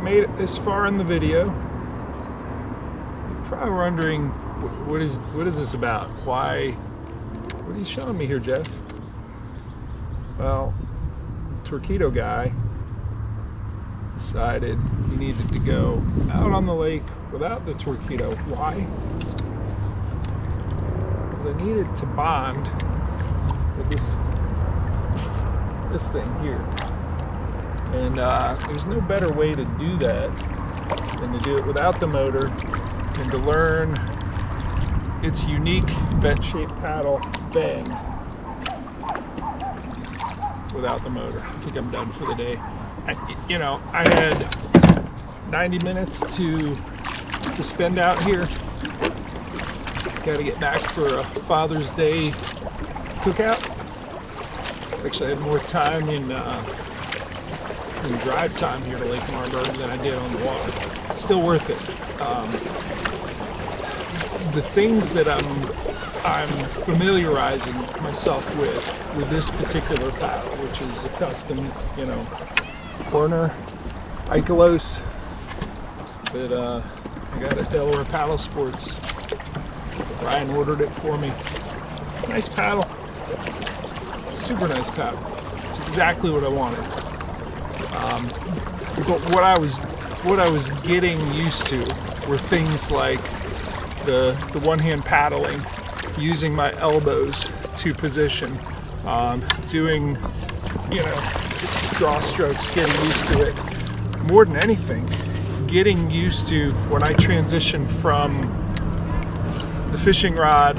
Made it this far in the video. You're probably wondering, what is this about? Why? What are you showing me here, Jeff? Well, Torqeedo guy decided he needed to go out on the lake without the Torqeedo. Why? Because I needed to bond with this thing here. And there's no better way to do that than to do it without the motor and to learn its unique bent-shaped paddle bend without the motor. I think I'm done for the day. I had 90 minutes to spend out here. Got to get back for a Father's Day cookout. Actually, I had more time in drive time here to Lake Marburg than I did on the water. It's still worth it. The things that I'm familiarizing myself with this particular paddle, which is a custom, corner Ikelos that I got at Delaware Paddle Sports. Ryan ordered it for me. Nice paddle, super nice paddle. It's exactly what I wanted. But what I was getting used to were things like the one-hand paddling, using my elbows to position, doing draw strokes, getting used to it. More than anything, getting used to when I transition from the fishing rod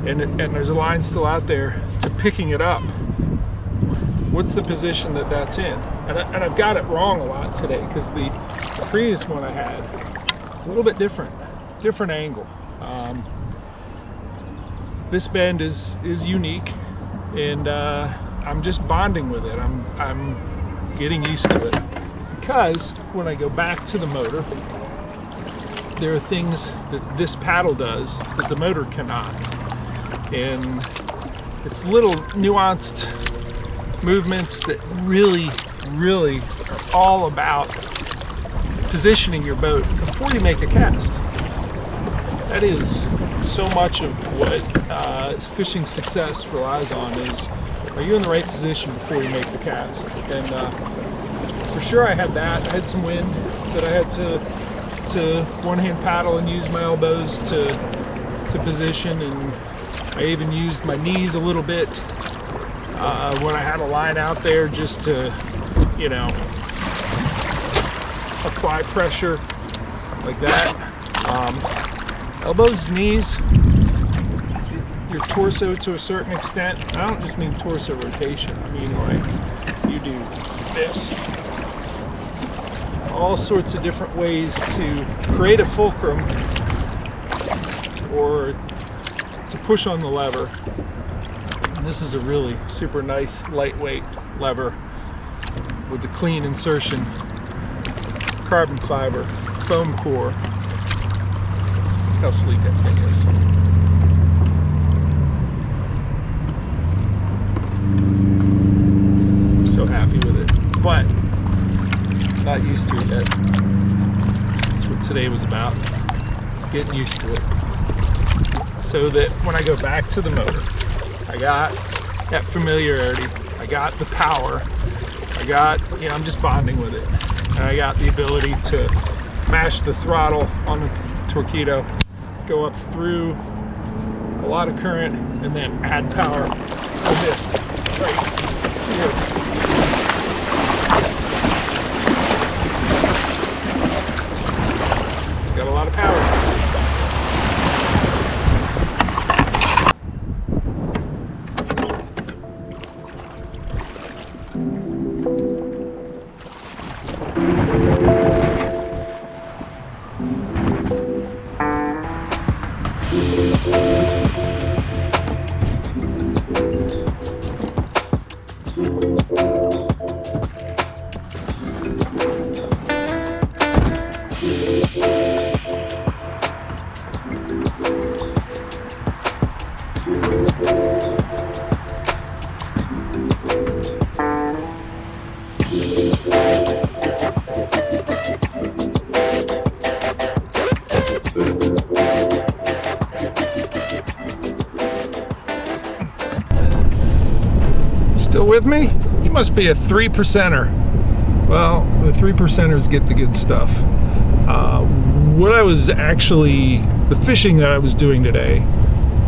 and there's a line still out there to picking it up. What's the position that's in? And I've got it wrong a lot today because the previous one I had was a little bit different angle. This bend is unique, and I'm just bonding with it. I'm getting used to it because when I go back to the motor, there are things that this paddle does that the motor cannot, and it's little nuanced movements that really are all about positioning your boat before you make a cast. That is so much of what fishing success relies on is, are you in the right position before you make the cast? And for sure I had that. I had some wind that I had to one-hand paddle and use my elbows to position, and I even used my knees a little bit when I had a line out there just to, apply pressure like that. Elbows, knees, your torso to a certain extent. I don't just mean torso rotation. I mean like you do this. All sorts of different ways to create a fulcrum or to push on the lever. And this is a really super nice lightweight lever with the clean insertion, carbon fiber, foam core. Look how sleek that thing is. I'm so happy with it, but not used to it yet. That's what today was about, getting used to it. So that when I go back to the motor, I got that familiarity, I got the power, I got, I'm just bonding with it. And I got the ability to mash the throttle on the Torqeedo, go up through a lot of current, and then add power with this right here. It's got a lot of power. Still with me? You must be a 3%er. Well, the 3%ers get the good stuff. The fishing that I was doing today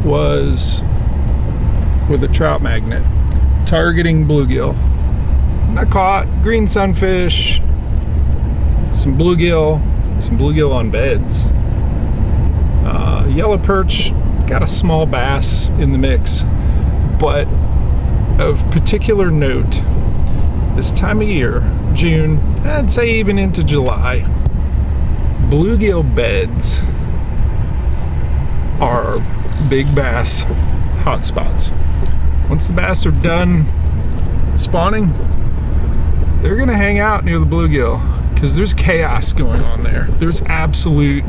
was with a trout magnet, targeting bluegill. And I caught green sunfish, some bluegill on beds, yellow perch, got a small bass in the mix. But of particular note, this time of year, June, I'd say even into July, bluegill beds are big bass hotspots. Once the bass are done spawning, they're gonna hang out near the bluegill because there's chaos going on there. There's absolute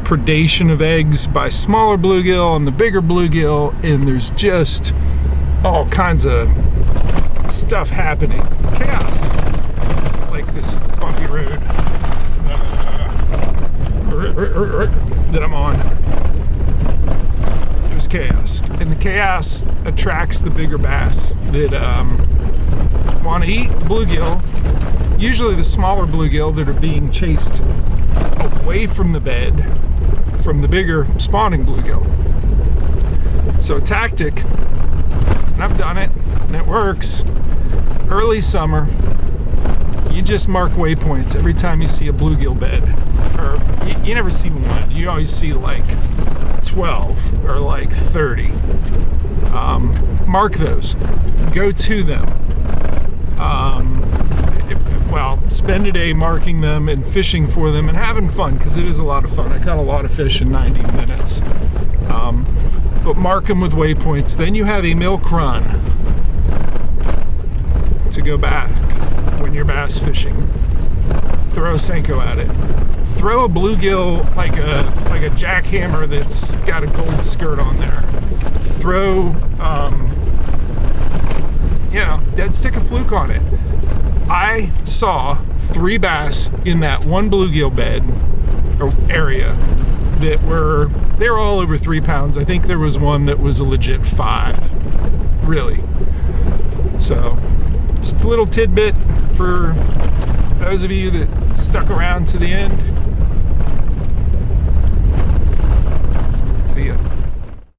predation of eggs by smaller bluegill and the bigger bluegill, and there's just all kinds of stuff happening. Chaos. Like this bumpy road that I'm on. There's chaos. And the chaos attracts the bigger bass that want to eat bluegill. Usually the smaller bluegill that are being chased away from the bed from the bigger spawning bluegill. So a tactic, and I've done it, and it works. Early summer, you just mark waypoints every time you see a bluegill bed. Or you never see one, you always see like 12 or like 30. Mark those, go to them. Spend a day marking them and fishing for them and having fun, because it is a lot of fun. I caught a lot of fish in 90 minutes. But mark them with waypoints. Then you have a milk run to go back when you're bass fishing. Throw a Senko at it. Throw a bluegill like a jackhammer that's got a gold skirt on there. Throw dead stick a fluke on it. I saw 3 bass in that one bluegill bed or area that were all over 3 pounds. I think there was one that was a legit 5, really. So just a little tidbit for those of you that stuck around to the end. See ya.